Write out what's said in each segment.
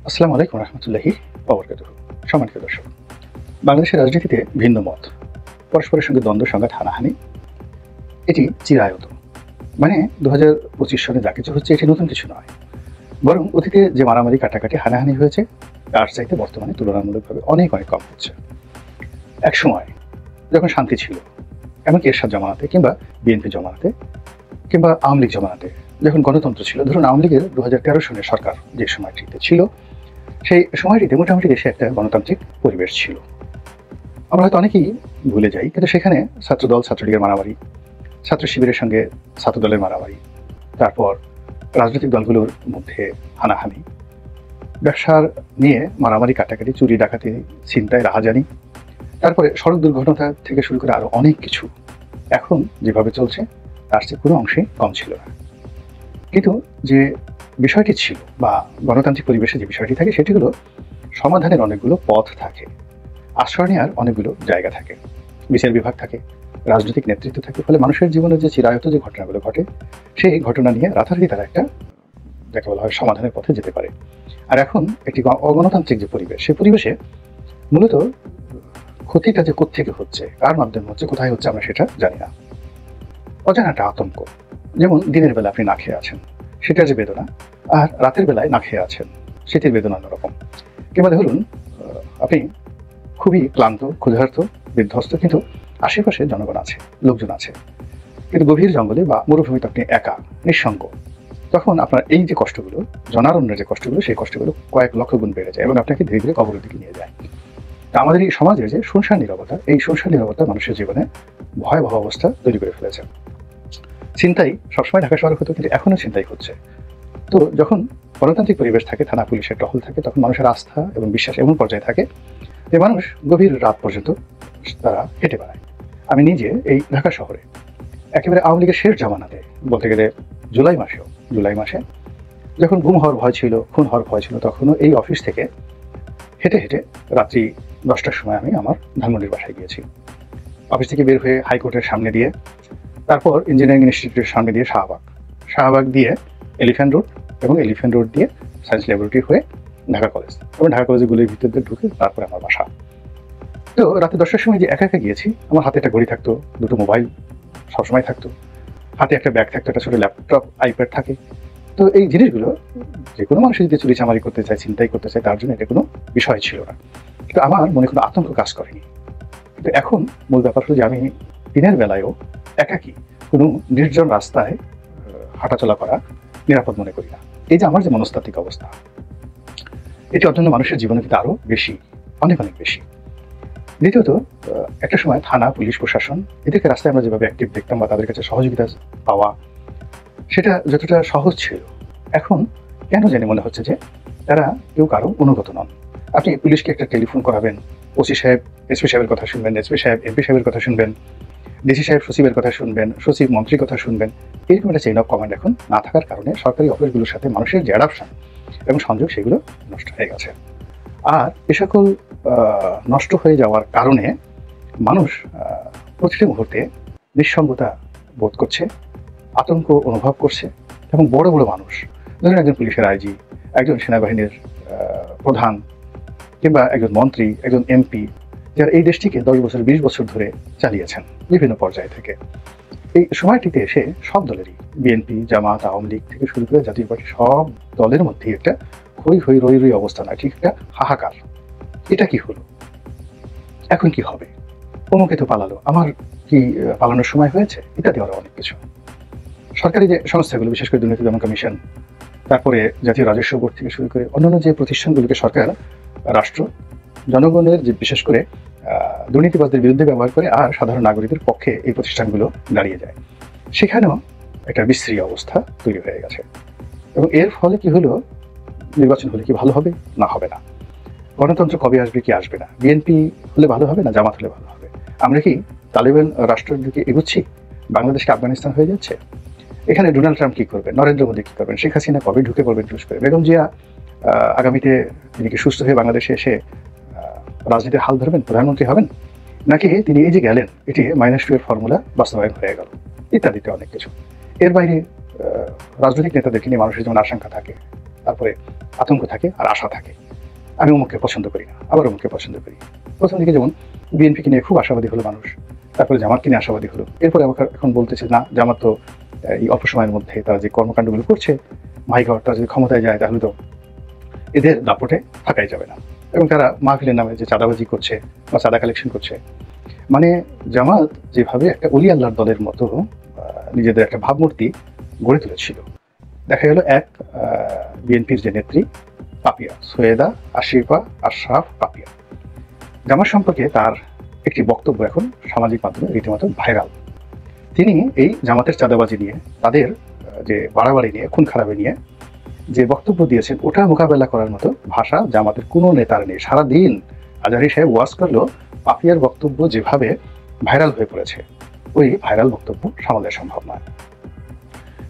আসসালামু আলাইকুম রহমতুল্লাহি ওয়াবারাকাতুহু। সম্মানিত দর্শক, বাংলাদেশের রাজনীতিতে ভিন্ন মত, পরস্পরের সঙ্গে দ্বন্দ্ব, সংঘাত, হানাহানি এটি চিরায়ত। মানে 2025 সনে যা কিছু হচ্ছে এটি নতুন কিছু নয়, বরং অতীতে যে মারামারি, কাটাকাটি, হানাহানি হয়েছে তার চাইতে বর্তমানে তুলনামূলকভাবে অনেক অনেক কম হচ্ছে। এক সময় যখন শান্তি ছিল, এমনকি এরশাদ জমানাতে কিংবা বিএনপি জমানাতে কিংবা আওয়ামী লীগ জমানাতে, যখন গণতন্ত্র ছিল, ধরুন আওয়ামী লীগের 2013 সনের সরকার যে সময়টিতে ছিল, সেই সময়টিতে মোটামুটি দেশে একটা গণতান্ত্রিক পরিবেশ ছিল। আমরা হয়তো অনেকেই ভুলে যাই, কিন্তু সেখানে ছাত্রদল, ছাত্রলীগের মারামারি, ছাত্র শিবিরের সঙ্গে ছাত্রদলের মারামারি, তারপর রাজনৈতিক দলগুলোর মধ্যে হানাহানি, ব্যবসার নিয়ে মারামারি, কাটাকাটি, চুরি, ডাকাতি, ছিনতাই, রাহাজানি, তারপরে সড়ক দুর্ঘটনা থেকে শুরু করে আরো অনেক কিছু এখন যেভাবে চলছে তার চেয়ে কোনো অংশে কম ছিল না। কিন্তু যে বিষয়টি ছিল বা গণতান্ত্রিক পরিবেশে যে বিষয়টি থাকে সেটি হলো সমাধানের অনেকগুলো পথ থাকে, আশ্রয় নেওয়ার অনেকগুলো জায়গা থাকে, বিচার বিভাগ থাকে, রাজনৈতিক নেতৃত্ব থাকে। ফলে মানুষের জীবনে যে চিরায়ত যে ঘটনাগুলো ঘটে সেই ঘটনা নিয়ে রাতারাতি তারা একটা যাকে বলা হয় সমাধানের পথে যেতে পারে। আর এখন একটি অগণতান্ত্রিক যে পরিবেশ, সেই পরিবেশে মূলত ক্ষতিটা যে কোত্থেকে হচ্ছে, কার মাধ্যমে হচ্ছে, কোথায় হচ্ছে আমরা সেটা জানি না। অজানা একটা আতঙ্ক। যেমন দিনের বেলা আপনি না খেয়ে আছেন, সেটার যে বেদনা, আর রাতের বেলায় না খেয়ে আছেন সেটির বেদনা অন্যরকম। কিংবা ধরুন আপনি খুবই ক্লান্ত, ক্ষুধার্ত, বিধ্বস্ত, কিন্তু আশেপাশে জনগণ আছে, লোকজন আছে, কিন্তু গভীর জঙ্গলে বা মরুভূমিতে আপনি একা, নিঃসঙ্গ। তখন আপনার এই যে কষ্টগুলো, জনারণ্যের যে কষ্টগুলো, সেই কষ্টগুলো কয়েক লক্ষ গুণ বেড়ে যায় এবং আপনাকে ধীরে ধীরে কবরের দিকে নিয়ে যায়। তা আমাদের এই সমাজের যে শুনশান নীরবতা, এই শুনশান নীরবতা মানুষের জীবনে ভয়াবহ অবস্থা তৈরি করে ফেলেছে। ছিনতাই সবসময় ঢাকা শহরে হতো, কিন্তু এখনো ছিনতাই হচ্ছে। তো যখন গণতান্ত্রিক পরিবেশ থাকে, থানা পুলিশের টহল থাকে, তখন মানুষের আস্থা এবং বিশ্বাস এমন পর্যায়ে থাকে যে মানুষ গভীর রাত পর্যন্ত তারা হেঁটে বেড়ায়। আমি নিজে এই ঢাকা শহরে একেবারে আওয়ামী লীগের শেষ জামানাতে, বলতে গেলে জুলাই মাসে যখন গুম হওয়ার ভয় ছিল, খুন হওয়ার ভয় ছিল, তখনও এই অফিস থেকে হেঁটে হেঁটে রাত্রি 10টার সময় আমি আমার ধানমন্ডির বাসায় গিয়েছি। অফিস থেকে বের হয়ে হাইকোর্টের সামনে দিয়ে, তারপর ইঞ্জিনিয়ারিং ইনস্টিটিউটের সামনে দিয়ে শাহবাগ দিয়ে এলিফ্যান্ট রোড, এবং এলিফ্যান্ট রোড দিয়ে সায়েন্স ল্যাবরেটরি হয়ে ঢাকা কলেজ, এবং ঢাকা কলেজের গুলির ভিতর দিয়ে ঢুকে তারপরে আমার বাসা। তো রাতে 10টার সময় যে একা একা গিয়েছি, আমার হাতে একটা ঘড়ি থাকতো, দুটো মোবাইল সবসময় থাকতো, হাতে একটা ব্যাগ থাকতো, একটা ছোটো ল্যাপটপ, আইপ্যাড থাকে। তো এই জিনিসগুলো যে কোনো মানুষ যদি চুরি চামারি করতে চায়, চিন্তাই করতে চায়, তার জন্য এটা কোনো বিষয় ছিল না। কিন্তু আমার মনে কোনো আতঙ্ক কাজ করেনি। কিন্তু এখন মূল ব্যাপার হলো যে আমি দিনের বেলায়ও একাকী কোনো নির্জন রাস্তায় হাঁটাচলা করা নিরাপদ মনে করি না। এই যে আমার যে মনস্তাত্ত্বিক অবস্থা, এটি অন্যান্য মানুষের জীবনে কিন্তু আরো বেশি, অনেক অনেক বেশি। দ্বিতীয়ত, একটা সময় থানা, পুলিশ, প্রশাসন এদেরকে রাস্তায় আমরা যেভাবে অ্যাক্টিভ দেখতাম বা তাদের কাছে সহযোগিতা পাওয়া, সেটা যতটা সহজ ছিল, এখন কেন জানি মনে হচ্ছে যে তারা কেউ কারো অনুগত নন। আপনি পুলিশকে একটা টেলিফোন করাবেন, ওসি সাহেব এসপি সাহেবের কথা শুনবেন, এসপি সাহেব এমপি সাহেবের কথা শুনবেন, ডিসি সাহেব সচিবের কথা শুনবেন, সচিব মন্ত্রীর কথা শুনবেন। এরকম একটা চেইন অফ কমান্ড এখন না থাকার কারণে সরকারি অফিসগুলোর সাথে মানুষের যে অ্যাডাপশন এবং সংযোগ, সেগুলো নষ্ট হয়ে গেছে। আর এ সকল নষ্ট হয়ে যাওয়ার কারণে মানুষ প্রতিটি মুহূর্তে নিঃসঙ্গতা বোধ করছে, আতঙ্ক অনুভব করছে। এবং বড় বড় মানুষ, ধরুন একজন পুলিশের আইজি, একজন সেনাবাহিনীর প্রধান, কিংবা একজন মন্ত্রী, একজন এমপি, যারা এই দেশটিকে 10 বছর 20 বছর ধরে চালিয়েছেন বিভিন্ন পর্যায় থেকে, এই সময়টিতে এসে সব দলেরই, বিএনপি, জামাত, আওয়ামী লীগ থেকে শুরু করে জাতীয় পার্টি, সব দলের মধ্যেই একটা হই হই রই রই অবস্থা, না ঠিক একটা হাহাকার। এটা কি হলো, এখন কি হবে, অমুকে তো পালালো, আমার কি পালানোর সময় হয়েছে, ইত্যাদি আরো অনেক কিছু। সরকারি যে সংস্থাগুলো, বিশেষ করে দুর্নীতি দমন কমিশন, তারপরে জাতীয় রাজস্ব বোর্ড থেকে শুরু করে অন্যান্য যে প্রতিষ্ঠানগুলোকে সরকার, রাষ্ট্র জনগণের যে বিশেষ করে দুর্নীতিবাদদের বিরুদ্ধে ব্যবহার করে আর সাধারণ নাগরিকদের পক্ষে এই প্রতিষ্ঠানগুলো দাঁড়িয়ে যায়, সেখানেও একটা বিশ্রী অবস্থা তৈরি হয়ে গেছে। এবং এর ফলে কি হলো, নির্বাচন হলে কি ভালো হবে, না হবে না, গণতন্ত্র কবে আসবে কি আসবে না, বিএনপি হলে ভালো হবে না জামাত হলে ভালো হবে, আমরা কি তালেবান রাষ্ট্রের দিকে এগোচ্ছি, বাংলাদেশকে আফগানিস্তান হয়ে যাচ্ছে। এখানে ডোনাল্ড ট্রাম্প কি করবেন, নরেন্দ্র মোদী কি করবেন, শেখ হাসিনা কবে ঢুকে পড়বেন টুস করে, বেগম জিয়া আগামীতে তিনি কি সুস্থ হয়ে বাংলাদেশে এসে রাজনীতির হাল ধরবেন, প্রধানমন্ত্রী হবেন, নাকি তিনি এই যে গেলেন এটি -2 এর ফর্মুলা বাস্তবায়ন হয়ে গেল, ইত্যাদিতে অনেক কিছু। এর বাইরে রাজনৈতিক নেতাদেরকে নিয়ে মানুষের যেমন আশঙ্কা থাকে, তারপরে আতঙ্ক থাকে আর আশা থাকে, আমি অমুককে পছন্দ করি না, আবার অমুককে পছন্দ করি। প্রথম দিকে যেমন বিএনপিকে নিয়ে খুব আশাবাদী হলো মানুষ, তারপরে জামাতকে নিয়ে আশাবাদী হলো, এরপরে আবার এখন বলতেছে না জামাত তো এই অল্প সময়ের মধ্যে তারা যে কর্মকাণ্ডগুলো করছে, মাই গড, তারা যদি ক্ষমতায় যায় তাহলে তো এদের দাপটে থাকাই যাবে না। এবং তারা মাহফিলের নামে যে চাঁদাবাজি করছে বা চাঁদা কালেকশন করছে, মানে জামাত যেভাবে একটা অলি আল্লাহর দলের মতো নিজেদের একটা ভাবমূর্তি গড়ে তুলেছিল, দেখা গেল এক বিএনপির যে নেত্রী পাপিয়া সৈয়দা আশিফা আশরাফ পাপিয়া, জামাত সম্পর্কে তার একটি বক্তব্য এখন সামাজিক মাধ্যমে রীতিমতো ভাইরাল। তিনি এই জামাতের চাঁদাবাজি নিয়ে, তাদের যে বাড়াবাড়ি নিয়ে, খুন খারাপি নিয়ে যে বক্তব্য দিয়েছেন, ওটা মোকাবেলা করার মতো ভাষা জামাতের কোনো নেতার নেই। সারাদিন আজহারী সাহেব ওয়াজ করলেও পাপিয়ার বক্তব্য যেভাবে ভাইরাল হয়ে পড়েছে, ওই ভাইরাল বক্তব্য সামাল দেওয়া সম্ভব নয়।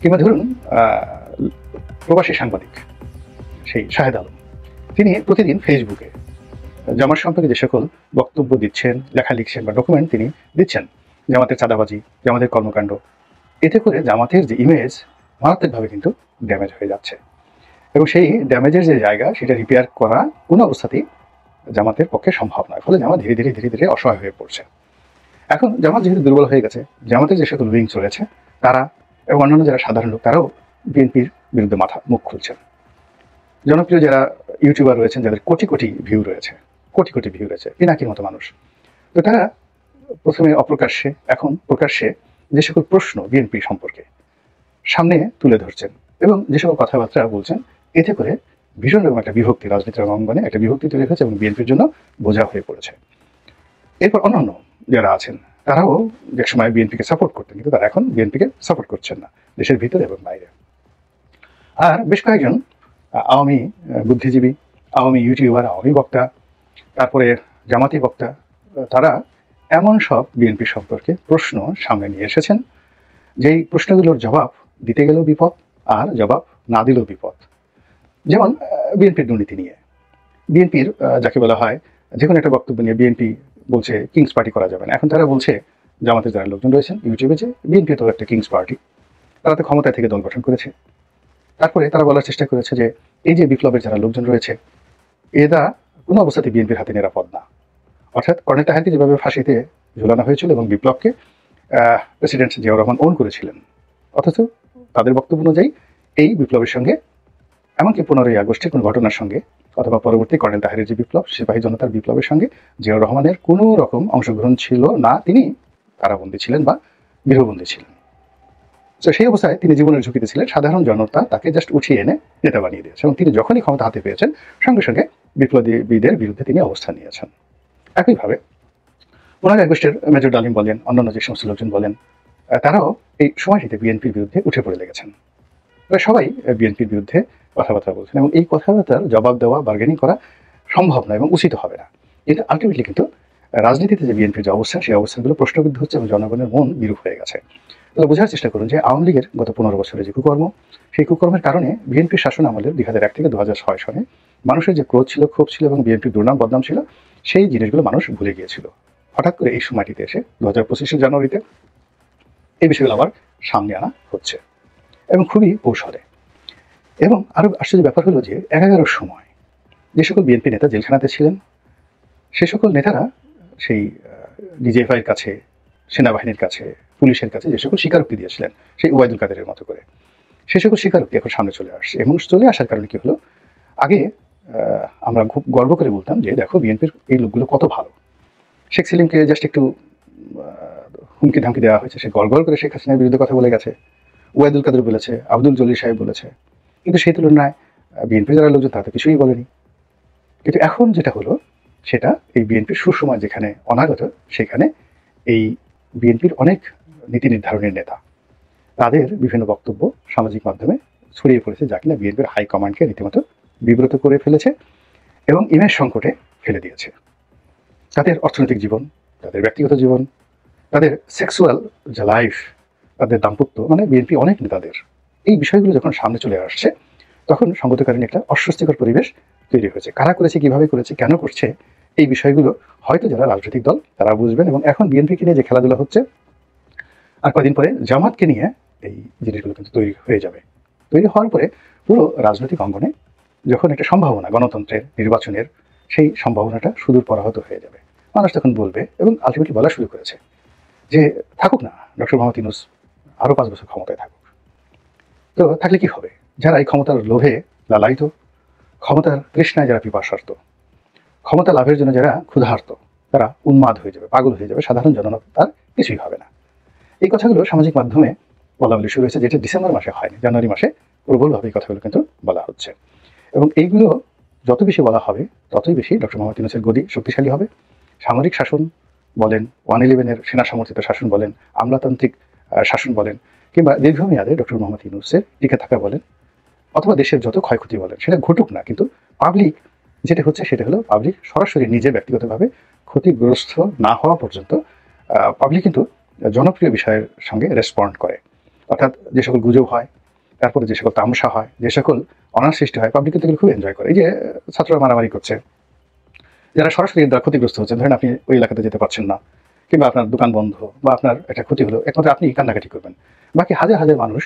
কিংবা ধরুন প্রবাসী সাংবাদিক সেই শাহেদ আলম, তিনি প্রতিদিন ফেসবুকে জামাত সম্পর্কে যে সকল বক্তব্য দিচ্ছেন, লেখা লিখছেন বা ডকুমেন্ট তিনি দিচ্ছেন, জামাতের চাঁদাবাজি, জামাতের কর্মকাণ্ড, এতে করে জামাতের যে ইমেজ মারাত্মকভাবে কিন্তু ড্যামেজ হয়ে যাচ্ছে। এবং সেই ড্যামেজের যে জায়গা, সেটা রিপেয়ার করা কোনো অবস্থাতেই জামাতের পক্ষে সম্ভব নয়। ফলে জামাত ধীরে ধীরে ধীরে ধীরে অসহায় হয়ে পড়ছে। এখন জামাত যেহেতু দুর্বল হয়ে গেছে, জামাতের যে সকল উইংস রয়েছে তারা এবং অন্যান্য যারা সাধারণ লোক, তারাও বিএনপির বিরুদ্ধে মুখ খুলছেন। জনপ্রিয় যারা ইউটিউবার রয়েছেন, যাদের কোটি কোটি ভিউ রয়েছে, কোটি কোটি ভিউ রয়েছে, পিনাকির মতো মানুষ, তো তারা প্রথমে অপ্রকাশ্যে, এখন প্রকাশ্যে যে সকল প্রশ্ন বিএনপি সম্পর্কে সামনে তুলে ধরছেন এবং যে সকল কথাবার্তা বলছেন, এতে করে ভীষণ রকম একটা বিভক্তি, রাজনীতির অঙ্গনে একটা বিভক্তি তৈরি হয়েছে এবং বিএনপির জন্য বোঝা হয়ে পড়েছে। এরপর অন্যান্য যারা আছেন তারাও এক সময় বিএনপিকে সাপোর্ট করতেন, কিন্তু তারা এখন বিএনপিকে সাপোর্ট করছেন না, দেশের ভিতরে এবং বাইরে। আর বেশ কয়েকজন আওয়ামী বুদ্ধিজীবী, আওয়ামী ইউটিউবার, আওয়ামী বক্তা, তারপরে জামাতি বক্তা, তারা এমন সব বিএনপি সম্পর্কে প্রশ্ন সামনে নিয়ে এসেছেন, যেই প্রশ্নগুলোর জবাব দিতে গেলেও বিপদ, আর জবাব না দিলেও বিপদ। যেমন বিএনপির দুর্নীতি নিয়ে, বিএনপির যাকে বলা হয় যে কোনো একটা বক্তব্য নিয়ে বিএনপি বলছে কিংস পার্টি করা যাবে না। এখন তারা বলছে জামাতের যারা লোকজন রয়েছেন ইউটিউবে, যে বিএনপি তো একটা কিংস পার্টি, তারা তো ক্ষমতায় থেকে দল গঠন করেছে। তারপরে তারা বলার চেষ্টা করেছে যে এই যে বিপ্লবের যারা লোকজন রয়েছে, এরা কোনো অবস্থাতে বিএনপির হাতে নিরাপদ না। অর্থাৎ কর্নেল তাহেরকে যেভাবে ফাঁসিতে ঝুলানো হয়েছিল এবং বিপ্লবকে প্রেসিডেন্ট জিয়াউর রহমান ওন করেছিলেন, অথচ তাদের বক্তব্য অনুযায়ী এই বিপ্লবের সঙ্গে, এমনকি 15ই আগস্টের কোনো ঘটনার সঙ্গে অথবা পরবর্তী কর্নেল তাহেরের যে বিপ্লব, সিপাহী জনতার বিপ্লবের সঙ্গে জিয়াউর রহমানের কোনো রকম অংশগ্রহণ ছিল না, তিনি কারাবন্দী ছিলেন বা গৃহবন্দী ছিলেন। তো সেই অবস্থায় তিনি জীবনের ঝুঁকিতে ছিলেন, সাধারণ জনতা তাকে জাস্ট উঠিয়ে এনে নেতা বানিয়ে দিয়েছে এবং তিনি যখনই ক্ষমতা হাতে পেয়েছেন সঙ্গে সঙ্গে বিপ্লবীদের বিরুদ্ধে তিনি অবস্থান নিয়েছেন। একইভাবে 15ই আগস্টের মেজর ডালিম বলেন, অন্যান্য যে সমস্ত লোকজন বলেন, তারাও এই সময়টিতে বিএনপির বিরুদ্ধে উঠে পড়ে লেগেছেন। সবাই বিএনপির বিরুদ্ধে কথাবার্তা বলছেন এবং এই কথাবার্তার জবাব দেওয়া, বার্গেনিং করা সম্ভব নয় এবং উচিত হবে না। এটা আলটিমেটলি কিন্তু রাজনীতিতে যে বিএনপির যে অবস্থান, সেই অবস্থানগুলো প্রশ্নবিদ্ধ হচ্ছে এবং জনগণের মন বিরূপ হয়ে গেছে। তাহলে বোঝার চেষ্টা করুন যে আওয়ামী লীগের গত 15 বছরের যে কুকর্ম, সেই কুকর্মের কারণে বিএনপির শাসন আমলের 2001 থেকে 2006 সনে মানুষের যে ক্রোধ ছিল, ক্ষোভ ছিল এবং বিএনপির দুর্নাম বদনাম ছিল, সেই জিনিসগুলো মানুষ ভুলে গিয়েছিল। হঠাৎ করে এই সময়টিতে এসে 2025 জানুয়ারিতে এই বিষয়গুলো আবার সামনে আনা হচ্ছে এবং খুবই কৌশলে। এবং আরও আশ্চর্য ব্যাপার হলো যে 11 সময় যে সকল বিএনপি নেতা জেলখানাতে ছিলেন, সে সকল নেতারা সেই ডিজিএফআইয়ের কাছে, সেনাবাহিনীর কাছে, পুলিশের কাছে যে সকল স্বীকারোক্তি দিয়েছিলেন, সেই ওবায়দুল কাদেরের মতো করে, সে সকল স্বীকারোক্তি এখন সামনে চলে আসছে। এবং চলে আসার কারণে কি হলো, আগে আমরা খুব গর্ব করে বলতাম যে দেখো বিএনপির এই লোকগুলো কত ভালো। শেখ সেলিমকে জাস্ট একটু হুমকি ধামকি দেওয়া হয়েছে, সে গড় করে শেখ হাসিনার বিরুদ্ধে কথা বলে গেছে, ওবায়দুল কাদের বলেছে, আব্দুল জলিল সাহেব বলেছে, কিন্তু সেই তুলনায় বিএনপির যারা লোকজন তারা তো কিছুই বলেনি। কিন্তু এখন যেটা হলো, সেটা এই বিএনপির সুসময় যেখানে অনাগত, সেখানে এই বিএনপির অনেক নীতি নির্ধারণের নেতা, তাদের বিভিন্ন বক্তব্য সামাজিক মাধ্যমে ছড়িয়ে পড়েছে, যা কিনা বিএনপির হাইকমান্ডকে রীতিমতো বিব্রত করে ফেলেছে এবং ইমেজ সংকটে ফেলে দিয়েছে। তাদের অর্থনৈতিক জীবন, তাদের ব্যক্তিগত জীবন, তাদের সেক্সুয়াল যে লাইফ, তাদের দাম্পত্য, মানে বিএনপি অনেক নেতাদের এই বিষয়গুলো যখন সামনে চলে আসছে, তখন সঙ্গতকালীন একটা অস্বস্তিকর পরিবেশ তৈরি হয়েছে। কারা করেছে, কিভাবে করেছে, কেন করছে, এই বিষয়গুলো হয়তো যারা রাজনৈতিক দল তারা বুঝবেন। এবং এখন বিএনপিকে নিয়ে যে খেলাধুলা হচ্ছে, আর কদিন পরে জামাতকে নিয়ে এই জিনিসগুলো কিন্তু তৈরি হয়ে যাবে। তৈরি হওয়ার পরে পুরো রাজনৈতিক অঙ্গনে যখন একটা সম্ভাবনা গণতন্ত্রের নির্বাচনের, সেই সম্ভাবনাটা সুদূর পরাহত হয়ে যাবে, মানুষ তখন বলবে এবং আলটিমেটলি বলা শুরু করেছে যে থাকুক না ডক্টর মোহাম্মদ ইউনূস, আরও 5 বছর ক্ষমতায় থাকুক। তো থাকলে কি হবে? যারা এই ক্ষমতার লোভে লালায়িত, ক্ষমতার তৃষ্ণায় যারা পিপাসার্ত, ক্ষমতা লাভের জন্য যারা ক্ষুধার্ত, তারা উন্মাদ হয়ে যাবে, পাগল হয়ে যাবে, সাধারণ জনতার কিছুই হবে না। এই কথাগুলো সামাজিক মাধ্যমে বলা বলি শুরু হয়েছে, যেটা ডিসেম্বর মাসে হয়নি, জানুয়ারি মাসে প্রবলভাবে এই কথাগুলো কিন্তু বলা হচ্ছে। এবং এইগুলো যত বেশি বলা হবে ততই বেশি ডক্টর মোহাম্মদ ইউনূসের গদি শক্তিশালী হবে। সামরিক শাসন বলেন, 111-এর সেনা সমর্থিত শাসন বলেন, আমলাতান্ত্রিক শাসন বলেন, কিংবা দীর্ঘমেয়াদে ডক্টর মোহাম্মদ ইউনূসের টিকে থাকা বলেন, অথবা দেশের যত ক্ষয়ক্ষতি বলেন, সেটা ঘটুক না, কিন্তু পাবলিক যেটা হচ্ছে সেটা হলো পাবলিক সরাসরি নিজে ব্যক্তিগতভাবে ক্ষতিগ্রস্ত না হওয়া পর্যন্ত পাবলিক কিন্তু জনপ্রিয় বিষয়ের সঙ্গে রেসপন্ড করে। অর্থাৎ যে সকল গুজব হয়, তারপরে যে সকল তামাশা হয়, যে সকল অনার সৃষ্টি হয়, পাবলিক কিন্তু এগুলো খুব এনজয় করে। এই যে ছাত্ররা মারামারি করছে, যারা সরাসরি এর দ্বারা ক্ষতিগ্রস্ত হচ্ছেন, ধরেন আপনি ওই এলাকাতে যেতে পারছেন না, কিংবা আপনার দোকান বন্ধ বা আপনার একটা ক্ষতি হলো, একমাত্র আপনি কান্নাকাটি করবেন, বাকি হাজার হাজার মানুষ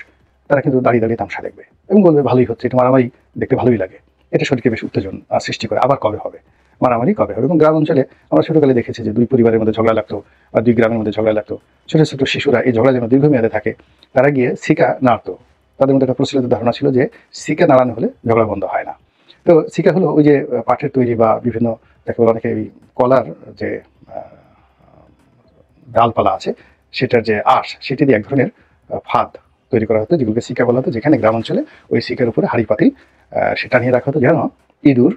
তারা কিন্তু দাঁড়িয়ে দাঁড়িয়ে তামাশা দেখবে এবং বলবে ভালোই হচ্ছে, এটা মারামারি দেখতে ভালোই লাগে, এটা শরীরকে বেশ উত্তেজন সৃষ্টি করে, আবার কবে হবে মারামারি, কবে হবে। এবং গ্রাম অঞ্চলে আমরা ছোটকালে দেখেছি যে দুই পরিবারের মধ্যে ঝগড়া লাগতো বা দুই গ্রামের মধ্যে ঝগড়া লাগতো, ছোট ছোট শিশুরা এই ঝগড়া যেন দীর্ঘমেয়াদে থাকে, তারা গিয়ে সিকা নাড়তো। তাদের মধ্যে একটা প্রচলিত ধারণা ছিল যে সিকা নাড়ানো হলে ঝগড়া বন্ধ হয় না। তো সিকা হলো ওই যে পাটের তৈরি বা বিভিন্ন, যাকে বলে অনেকে ওই কলার যে ডালপালা আছে সেটার যে আঁশ, সেটি দিয়ে এক ধরনের ফাঁদ তৈরি করা হতো, যেগুলোকে সিকা বলা হতো, যেখানে গ্রাম অঞ্চলে ওই সিকার উপরে হাঁড়ি পাতিল সেটা নিয়ে রাখা হতো, যেন ইঁদুর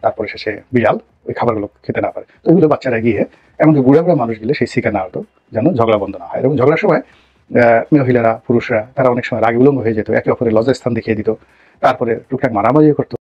তারপরে শেষে বিড়াল ওই খাবারগুলো খেতে না পারে। তো ওইগুলো বাচ্চারা গিয়ে, এমনকি বুড়া বুড়া মানুষ গেলে সেই সিকা না হতো, যেন ঝগড়া বন্ধ না হয়। এবং ঝগড়ার সময় মহিলারা, পুরুষরা তারা অনেক সময় রাগে উলঙ্গ হয়ে যেত, একে অপরের লজ্জাস্থান দেখিয়ে দিত, তারপরে টুকটাক মারামারিও করতো।